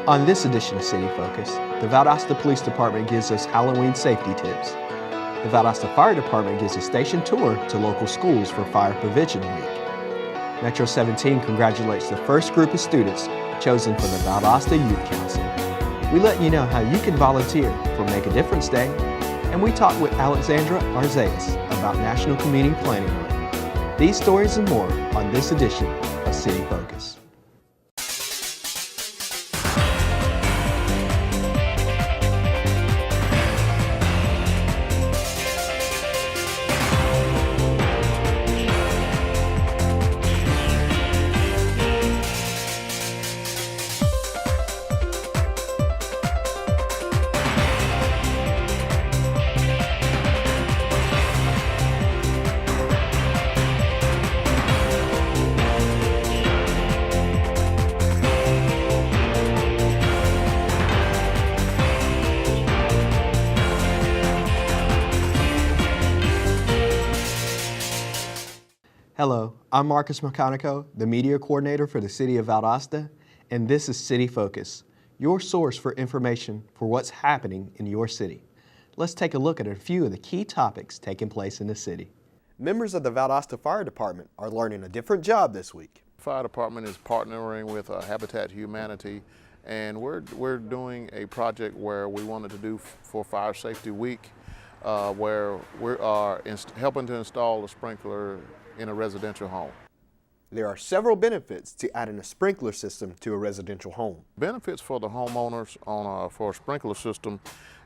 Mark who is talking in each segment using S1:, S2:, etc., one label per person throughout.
S1: On this edition of City Focus, the Valdosta Police Department gives us Halloween safety tips. The Valdosta Fire Department gives a station tour to local schools for Fire Prevention Week. Metro 17 congratulates the first group of students chosen for the Valdosta Youth Council. We let you know how you can volunteer for Make a Difference Day, and we talk with Alexandra Arzeas about National Community Planning Month. These stories and more on this edition of City Focus. Hello, I'm Marcus Mecanico, the media coordinator for the City of Valdosta, and this is City Focus, your source for information for what's happening in your city. Let's take a look at a few of the key topics taking place in the city. Members of the Valdosta Fire Department are learning a different job this week.
S2: The Fire Department is partnering with Habitat Humanity, and we're doing a project where we wanted to do for Fire Safety Week, where we are helping to install a sprinkler in a residential home.
S1: There are several benefits to adding a sprinkler system to a residential home.
S2: Benefits for the homeowners for a sprinkler system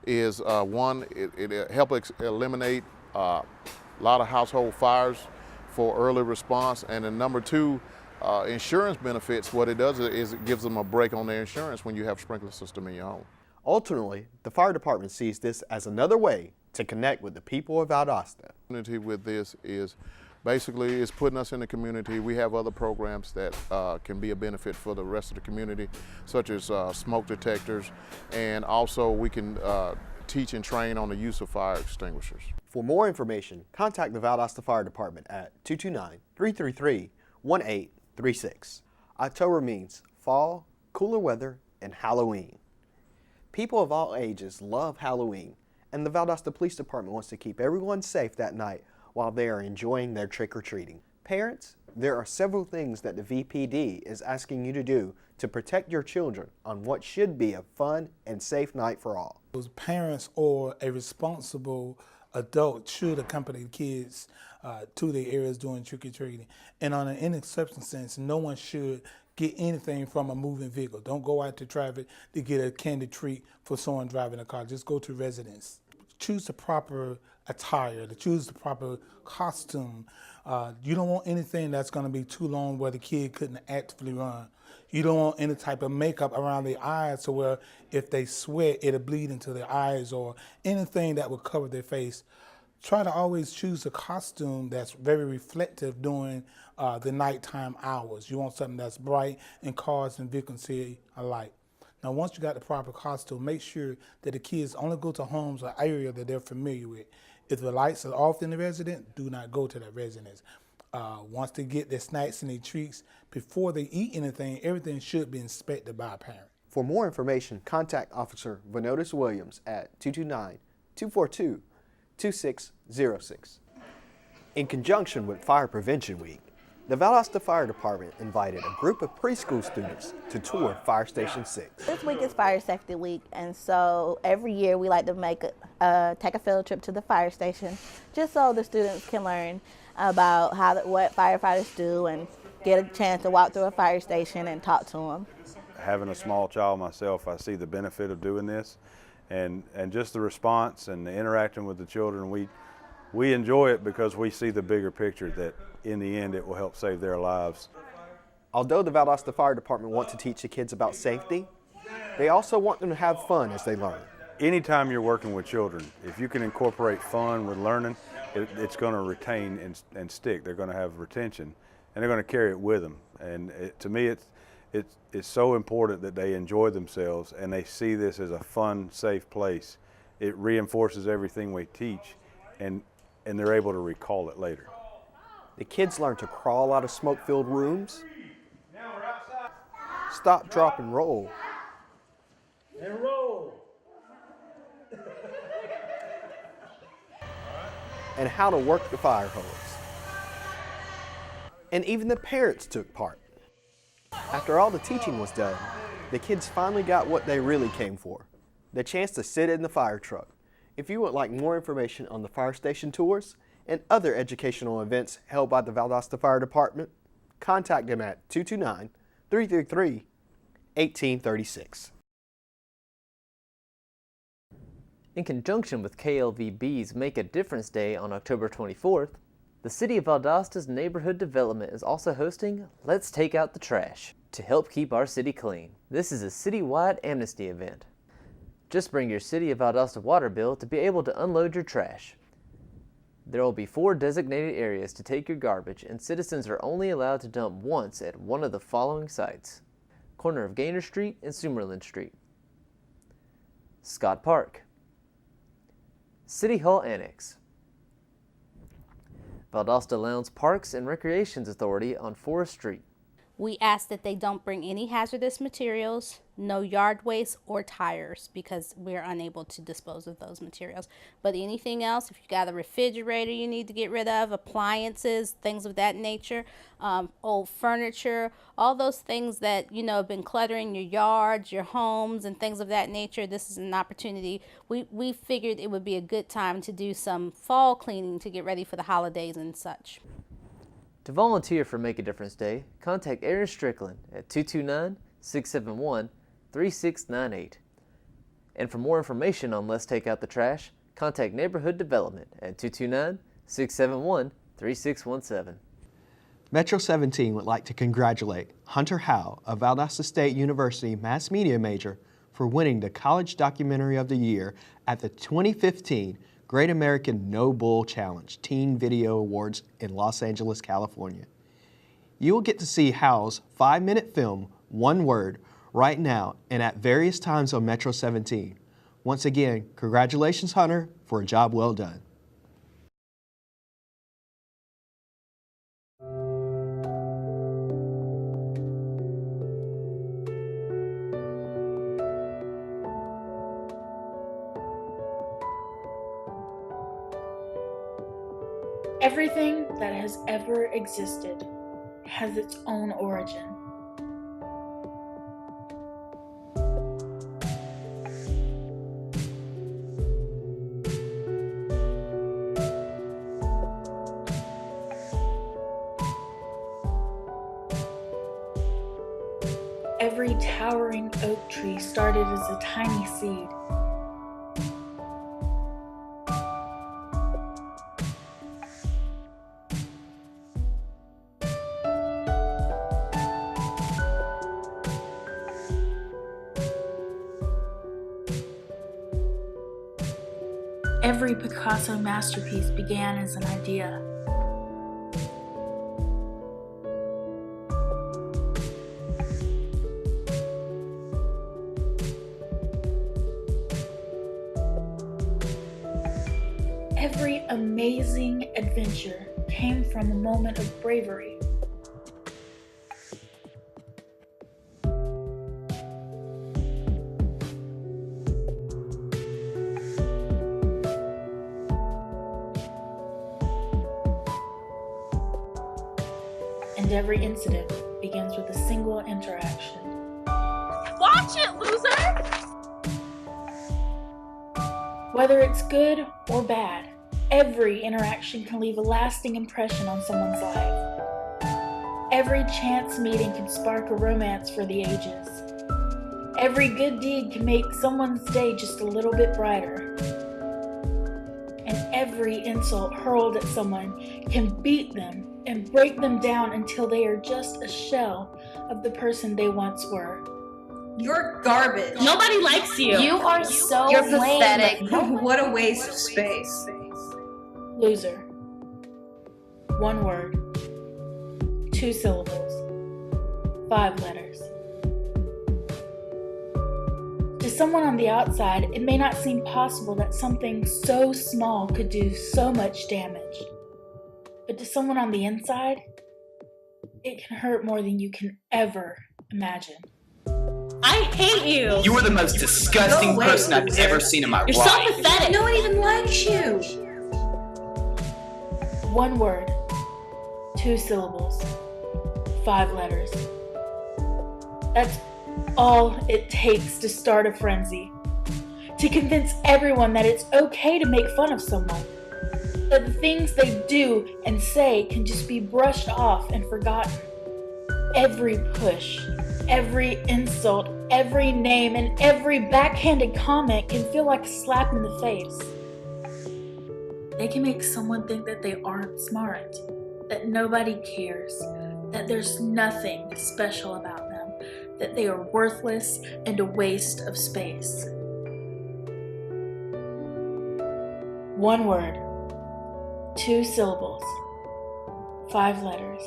S2: is one, it helps eliminate a lot of household fires for early response, and then number two, insurance benefits. What it does is it gives them a break on their insurance when you have a sprinkler system in your home.
S1: Ultimately, the fire department sees this as another way to connect with the people of Valdosta.
S2: With this is basically, it's putting us in the community. We have other programs that can be a benefit for the rest of the community, such as smoke detectors, and also we can teach and train on the use of fire extinguishers.
S1: For more information, contact the Valdosta Fire Department at 229-333-1836. October means fall, cooler weather, and Halloween. People of all ages love Halloween, and the Valdosta Police Department wants to keep everyone safe that night while they are enjoying their trick-or-treating. Parents, there are several things that the VPD is asking you to do to protect your children on what should be a fun and safe night for all.
S3: Parents or a responsible adult should accompany the kids to their areas doing trick-or-treating. And on an in-exception sense, no one should get anything from a moving vehicle. Don't go out to traffic to get a candy treat for someone driving a car. Just go to residence. Choose the proper attire, to choose the proper costume. You don't want anything that's going to be too long where the kid couldn't actively run. You don't want any type of makeup around their eyes so where if they sweat, it'll bleed into their eyes, or anything that will cover their face. Try to always choose a costume that's very reflective during the nighttime hours. You want something that's bright and cars and vehicles see alike. Now, once you got the proper costume, make sure that the kids only go to homes or area that they're familiar with. If the lights are off in the residence, do not go to that residence. Once they get their snacks and their treats, before they eat anything, everything should be inspected by a parent.
S1: For more information, contact Officer Vanotis Williams at 229-242-2606. In conjunction with Fire Prevention Week, the Valdosta Fire Department invited a group of preschool students to tour Fire Station 6.
S4: This week is Fire Safety Week, and so every year we like to take a field trip to the fire station just so the students can learn about what firefighters do and get a chance to walk through a fire station and talk to them.
S5: Having a small child myself, I see the benefit of doing this, and just the response and the interaction with the children. We enjoy it because we see the bigger picture that in the end it will help save their lives.
S1: Although the Valdosta Fire Department wants to teach the kids about safety, they also want them to have fun as they learn.
S5: Anytime you're working with children, if you can incorporate fun with learning, it's going to retain and stick. They're going to have retention, and they're going to carry it with them. And to me, it's so important that they enjoy themselves and they see this as a fun, safe place. It reinforces everything we teach, and they're able to recall it later.
S1: The kids learn to crawl out of smoke-filled rooms, stop, drop, and roll,
S3: And roll.
S1: And how to work the fire hose. And even the parents took part. After all the teaching was done, the kids finally got what they really came for, the chance to sit in the fire truck. If you would like more information on the fire station tours and other educational events held by the Valdosta Fire Department, contact them at 229-333-1836.
S6: In conjunction with KLVB's Make a Difference Day on October 24th, the City of Valdosta's Neighborhood Development is also hosting Let's Take Out the Trash to help keep our city clean. This is a citywide amnesty event. Just bring your City of Valdosta water bill to be able to unload your trash. There will be 4 designated areas to take your garbage, and citizens are only allowed to dump once at one of the following sites: corner of Gaynor Street and Summerlin Street, Scott Park, City Hall Annex, Valdosta Lowndes Parks and Recreations Authority on Forest Street.
S7: We ask that they don't bring any hazardous materials, no yard waste or tires, because we're unable to dispose of those materials. But anything else, if you got a refrigerator you need to get rid of, appliances, things of that nature, old furniture, all those things that, you know, have been cluttering your yards, your homes, and things of that nature, this is an opportunity. We figured it would be a good time to do some fall cleaning to get ready for the holidays and such.
S6: To volunteer for Make a Difference Day, contact Aaron Strickland at 229-671-3698. And for more information on Let's Take Out the Trash, contact Neighborhood Development at 229-671-3617.
S1: Metro 17 would like to congratulate Hunter Howe, a Valdosta State University mass media major, for winning the College Documentary of the Year at the 2015 Great American No Bull Challenge Teen Video Awards in Los Angeles, California. You will get to see Howe's 5-minute film, One Word, right now and at various times on Metro 17. Once again, congratulations, Hunter, for a job well done.
S8: Everything that has ever existed has its own origin. Every towering oak tree started as a tiny seed. Every Picasso masterpiece began as an idea. Every amazing adventure came from a moment of bravery. And every incident begins with a single interaction.
S9: Watch it, loser!
S8: Whether it's good or bad, every interaction can leave a lasting impression on someone's life. Every chance meeting can spark a romance for the ages. Every good deed can make someone's day just a little bit brighter. And every insult hurled at someone can beat them and break them down until they are just a shell of the person they once were.
S9: You're garbage.
S10: Nobody likes you.
S9: You are so
S10: You're
S9: lame.
S10: pathetic. What a waste of space.
S8: Loser. One word. 2 syllables. 5 letters. To someone on the outside, it may not seem possible that something so small could do so much damage. But to someone on the inside, it can hurt more than you can ever imagine.
S9: I hate you.
S11: You are the most disgusting
S10: Go away,
S11: person I've
S10: loser.
S11: ever seen in my
S9: You're so
S11: life.
S9: pathetic.
S10: No one even likes you.
S8: One word, 2 syllables, 5 letters. That's all it takes to start a frenzy. To convince everyone that it's okay to make fun of someone. That the things they do and say can just be brushed off and forgotten. Every push, every insult, every name, and every backhanded comment can feel like a slap in the face. They can make someone think that they aren't smart, that nobody cares, that there's nothing special about them, that they are worthless and a waste of space. One word, 2 syllables, 5 letters.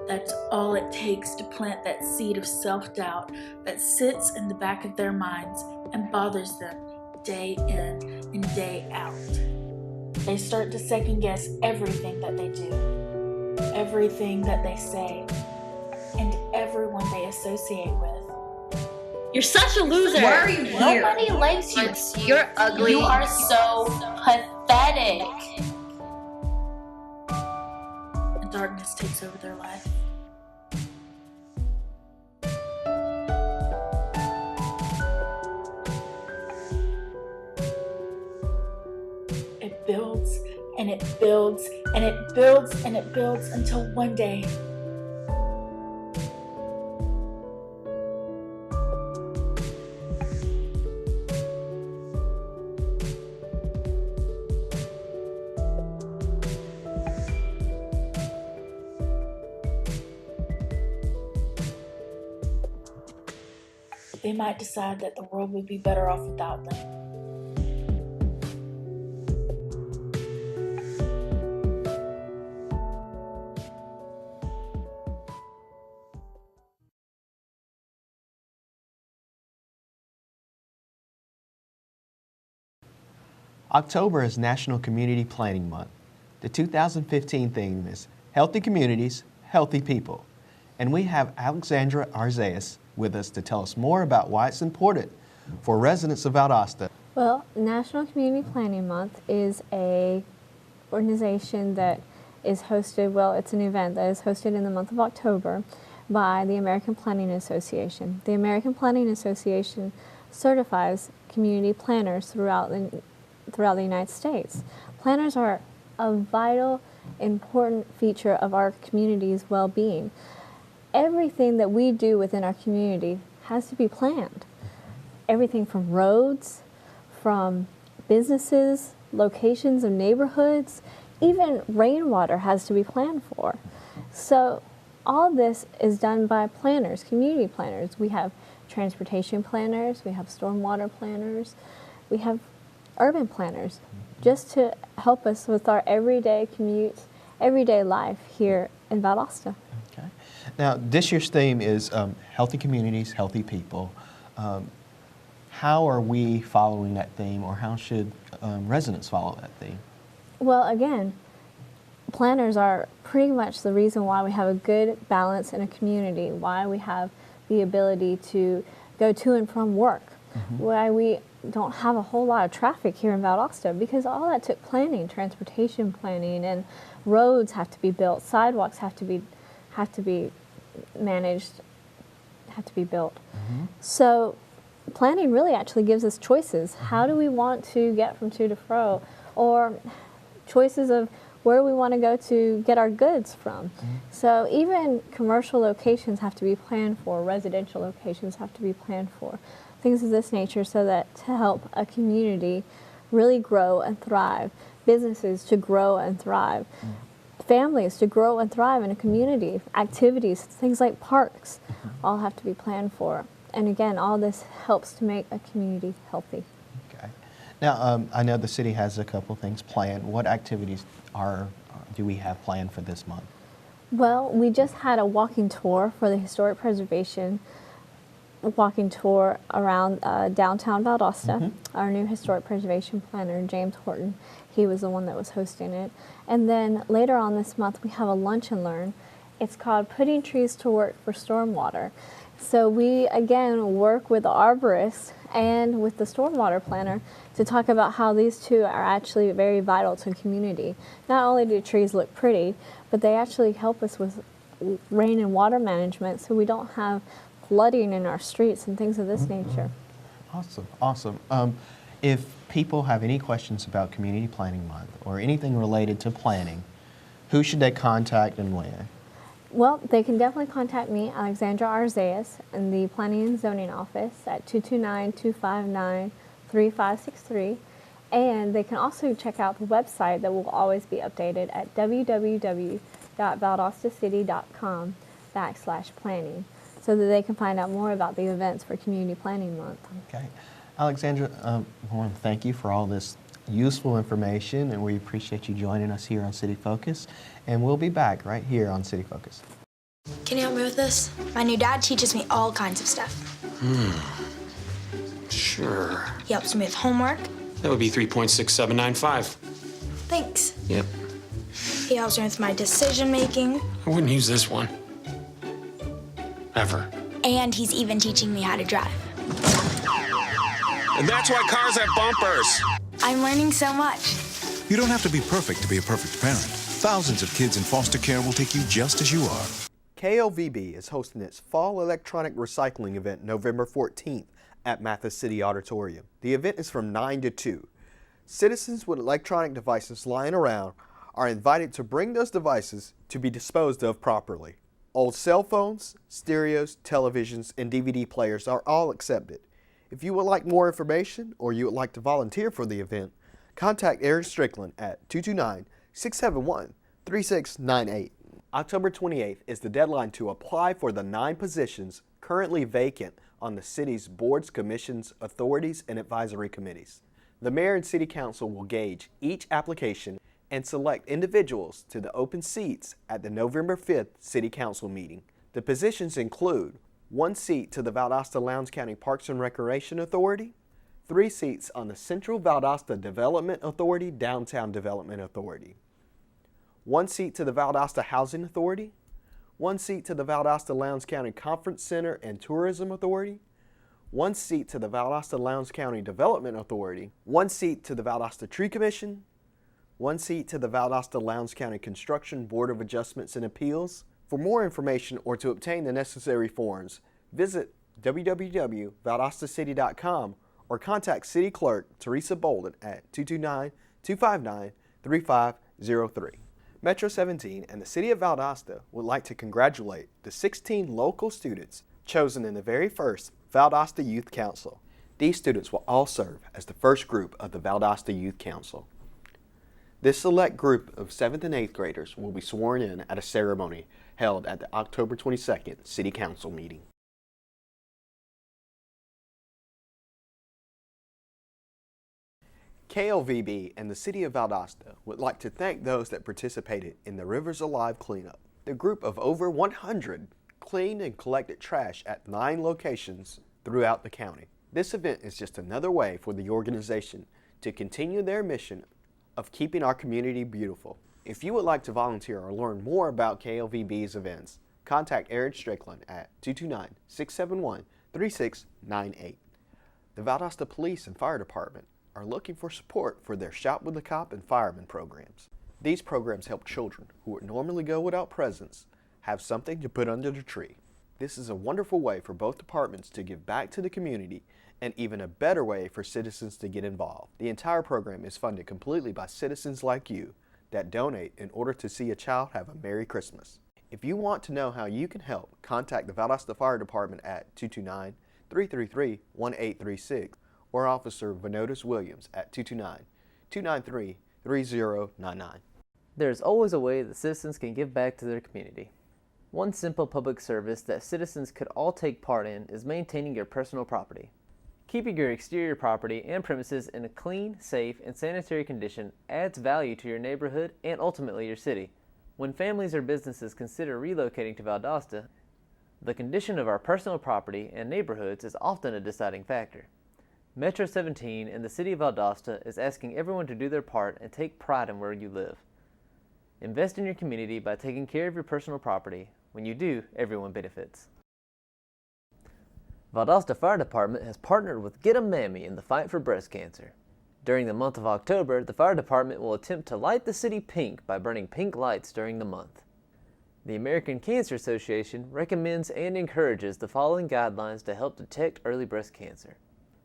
S8: That's all it takes to plant that seed of self-doubt that sits in the back of their minds and bothers them day in and day out. They start to second-guess everything that they do, everything that they say, and everyone they associate with.
S9: You're such a loser.
S10: Why are you here?
S9: Nobody likes you. You're ugly. You are so pathetic.
S8: And darkness takes over their life. It builds and it builds and it builds and it builds until one day they might decide that the world would be better off without them.
S1: October is National Community Planning Month. The 2015 theme is Healthy Communities, Healthy People. And we have Alexandra Arzeas with us to tell us more about why it's important for residents of Valdosta.
S12: Well, National Community Planning Month is an organization that is hosted, well, it's an event that is hosted in the month of October by the American Planning Association. The American Planning Association certifies community planners throughout the United States. Planners are a vital, important feature of our community's well-being. Everything that we do within our community has to be planned. Everything from roads, from businesses, locations of neighborhoods, even rainwater has to be planned for. So all this is done by planners, community planners. We have transportation planners, we have stormwater planners, we have urban planners, just to help us with our everyday commute, everyday life here in Valdosta.
S1: Okay. Now, this year's theme is Healthy Communities, Healthy People. How are we following that theme, or how should residents follow that theme?
S12: Well, again, planners are pretty much the reason why we have a good balance in a community, why we have the ability to go to and from work, why we don't have a whole lot of traffic here in Valdosta, because all that took planning, transportation planning, and roads have to be built, sidewalks have to be managed, have to be built. So planning really actually gives us choices. How do we want to get from to fro, or choices of where we want to go to get our goods from. So even commercial locations have to be planned for, residential locations have to be planned for, things of this nature, so that to help a community really grow and thrive, businesses to grow and thrive, families to grow and thrive in a community, activities, things like parks, all have to be planned for. And again, all this helps to make a community healthy.
S1: Okay. Now, I know the city has a couple things planned. What activities do we have planned for this month?
S12: Well, we just had a walking tour for the historic preservation, walking tour around downtown Valdosta. Our new historic preservation planner, James Horton, he was the one that was hosting it. And then later on this month, we have a lunch and learn. It's called Putting Trees to Work for Stormwater. So we, again, work with the arborist and with the stormwater planner to talk about how these two are actually very vital to a community. Not only do trees look pretty, but they actually help us with rain and water management so we don't have flooding in our streets and things of this nature.
S1: Awesome, awesome. If people have any questions about Community Planning Month or anything related to planning, who should they contact and when?
S12: Well, they can definitely contact me, Alexandra Arzeas, in the Planning and Zoning Office at 229-259-3563. And they can also check out the website that will always be updated at www.valdostacity.com/planning so that they can find out more about the events for Community Planning Month.
S1: Okay. Alexandra, I want to thank you for all this useful information, and we appreciate you joining us here on City Focus. And we'll be back right here on City Focus.
S11: Can you help me with this? My new dad teaches me all kinds of stuff.
S13: Sure.
S11: He helps me with homework.
S13: That would be 3.6795.
S11: Thanks.
S13: Yep.
S11: He helps me with my decision making.
S13: I wouldn't use this one. Ever.
S11: And he's even teaching me how to drive.
S14: And that's why cars have bumpers.
S11: I'm learning so much.
S15: You don't have to be perfect to be a perfect parent. Thousands of kids in foster care will take you just as you are.
S1: KLVB is hosting its Fall Electronic Recycling event November 14th at Mathis City Auditorium. The event is from 9 to 2. Citizens with electronic devices lying around are invited to bring those devices to be disposed of properly. Old cell phones, stereos, televisions, and DVD players are all accepted. If you would like more information or you would like to volunteer for the event, contact Aaron Strickland at 229-671-3698. October 28th is the deadline to apply for the 9 positions currently vacant on the city's boards, commissions, authorities, and advisory committees. The mayor and city council will gauge each application and select individuals to the open seats at the November 5th city council meeting. The positions include 1 seat to the Valdosta-Lowndes County Parks and Recreation Authority, 3 seats on the Central Valdosta Development Authority, Downtown Development Authority, 1 seat to the Valdosta Housing Authority, 1 seat to the Valdosta-Lowndes County Conference Center and Tourism Authority, 1 seat to the Valdosta-Lowndes County Development Authority, 1 seat to the Valdosta Tree Commission, 1 seat to the Valdosta-Lowndes County Construction Board of Adjustments and Appeals. For more information or to obtain the necessary forms, visit www.valdostacity.com or contact City Clerk Teresa Bolden at 229-259-3503. Metro 17 and the City of Valdosta would like to congratulate the 16 local students chosen in the very first Valdosta Youth Council. These students will all serve as the first group of the Valdosta Youth Council. This select group of 7th and 8th graders will be sworn in at a ceremony held at the October 22nd City Council meeting. KLVB and the City of Valdosta would like to thank those that participated in the Rivers Alive cleanup. The group of over 100 cleaned and collected trash at 9 locations throughout the county. This event is just another way for the organization to continue their mission of keeping our community beautiful. If you would like to volunteer or learn more about KLVB's events, contact Aaron Strickland at 229-671-3698. The Valdosta Police and Fire Department are looking for support for their Shop with the Cop and Fireman programs. These programs help children who would normally go without presents have something to put under the tree. This is a wonderful way for both departments to give back to the community and even a better way for citizens to get involved. The entire program is funded completely by citizens like you that donate in order to see a child have a Merry Christmas. If you want to know how you can help, contact the Valdosta Fire Department at 229-333-1836 or Officer Vanotis Williams at 229-293-3099.
S6: There's always a way that citizens can give back to their community. One simple public service that citizens could all take part in is maintaining your personal property. Keeping your exterior property and premises in a clean, safe, and sanitary condition adds value to your neighborhood and ultimately your city. When families or businesses consider relocating to Valdosta, the condition of our personal property and neighborhoods is often a deciding factor. Metro 17 and the City of Valdosta is asking everyone to do their part and take pride in where you live. Invest in your community by taking care of your personal property. When you do, everyone benefits. Valdosta Fire Department has partnered with Get a Mammy in the fight for breast cancer. During the month of October, the fire department will attempt to light the city pink by burning pink lights during the month. The American Cancer Association recommends and encourages the following guidelines to help detect early breast cancer.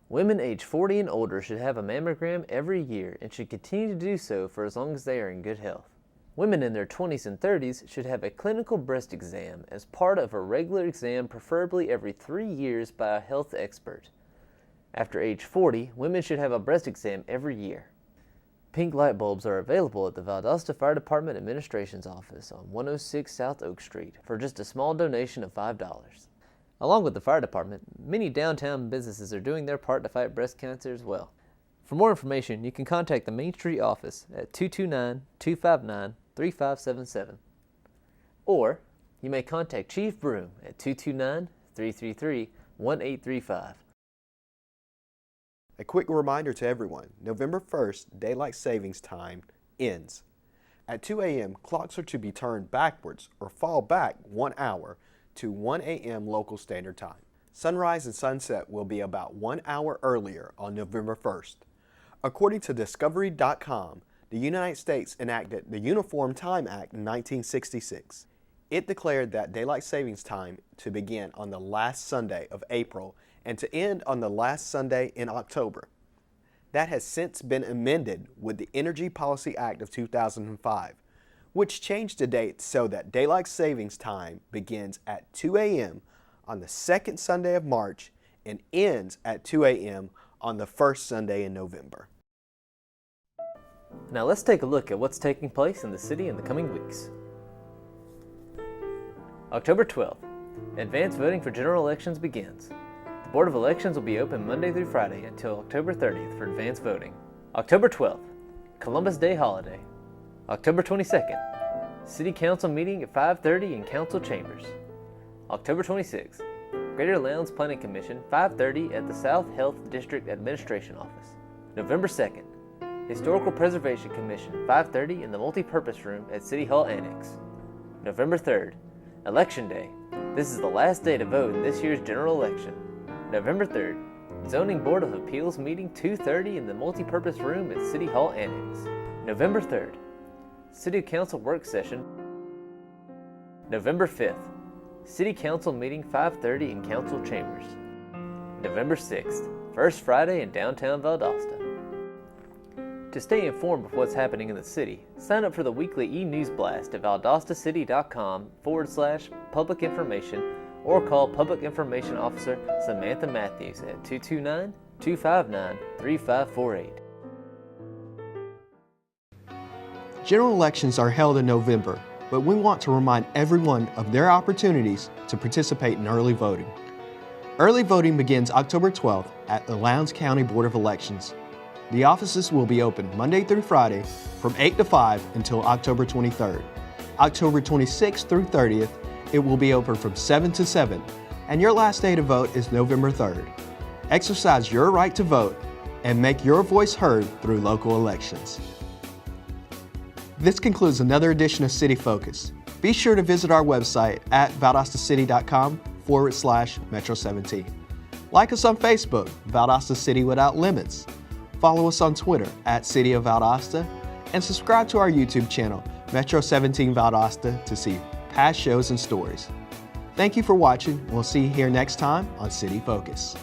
S6: Women age 40 and older should have a mammogram every year and should continue to do so for as long as they are in good health. Women in their 20s and 30s should have a clinical breast exam as part of a regular exam, preferably every 3 years by a health expert. After age 40, women should have a breast exam every year. Pink light bulbs are available at the Valdosta Fire Department Administration's office on 106 South Oak Street for just a small donation of $5. Along with the fire department, many downtown businesses are doing their part to fight breast cancer as well. For more information, you can contact the Main Street office at 229-259-3577. Or you may contact Chief Broom at 229-333-1835.
S1: A quick reminder to everyone, November 1st, Daylight Savings Time ends. At 2 a.m., clocks are to be turned backwards or fall back 1 hour to 1 a.m. local standard time. Sunrise and sunset will be about 1 hour earlier on November 1st. According to Discovery.com, the United States enacted the Uniform Time Act in 1966. It declared that Daylight Savings Time to begin on the last Sunday of April and to end on the last Sunday in October. That has since been amended with the Energy Policy Act of 2005, which changed the date so that Daylight Savings Time begins at 2 a.m. on the second Sunday of March and ends at 2 a.m. on the first Sunday in November.
S6: Now let's take a look at what's taking place in the city in the coming weeks. October 12th, advance voting for general elections begins. The Board of Elections will be open Monday through Friday until October 30th for advance voting. October 12th, Columbus Day holiday. October 22nd, City Council meeting at 5:30 in Council Chambers. October 26th, Greater Lowndes Planning Commission, 5:30 at the South Health District Administration Office. November 2nd, Historical Preservation Commission, 5:30 in the Multipurpose Room at City Hall Annex. November 3rd, Election Day. This is the last day to vote in this year's general election. November 3rd, Zoning Board of Appeals meeting, 2:30 in the Multipurpose Room at City Hall Annex. November 3rd, City Council work session. November 5th, City Council meeting, 5:30 in Council Chambers. November 6th, First Friday in downtown Valdosta. To stay informed of what's happening in the city, sign up for the weekly e-news blast at valdostacity.com/public information or call Public Information Officer Samantha Matthews at 229-259-3548.
S1: General elections are held in November, but we want to remind everyone of their opportunities to participate in early voting. Early voting begins October 12th at the Lowndes County Board of Elections. The offices will be open Monday through Friday from 8 to 5 until October 23rd. October 26th through 30th, it will be open from 7 to 7, and your last day to vote is November 3rd. Exercise your right to vote and make your voice heard through local elections. This concludes another edition of City Focus. Be sure to visit our website at valdostacity.com/Metro17. Like us on Facebook, Valdosta City Without Limits. Follow us on Twitter at City of Valdosta, and subscribe to our YouTube channel, Metro 17 Valdosta, to see past shows and stories. Thank you for watching. We'll see you here next time on City Focus.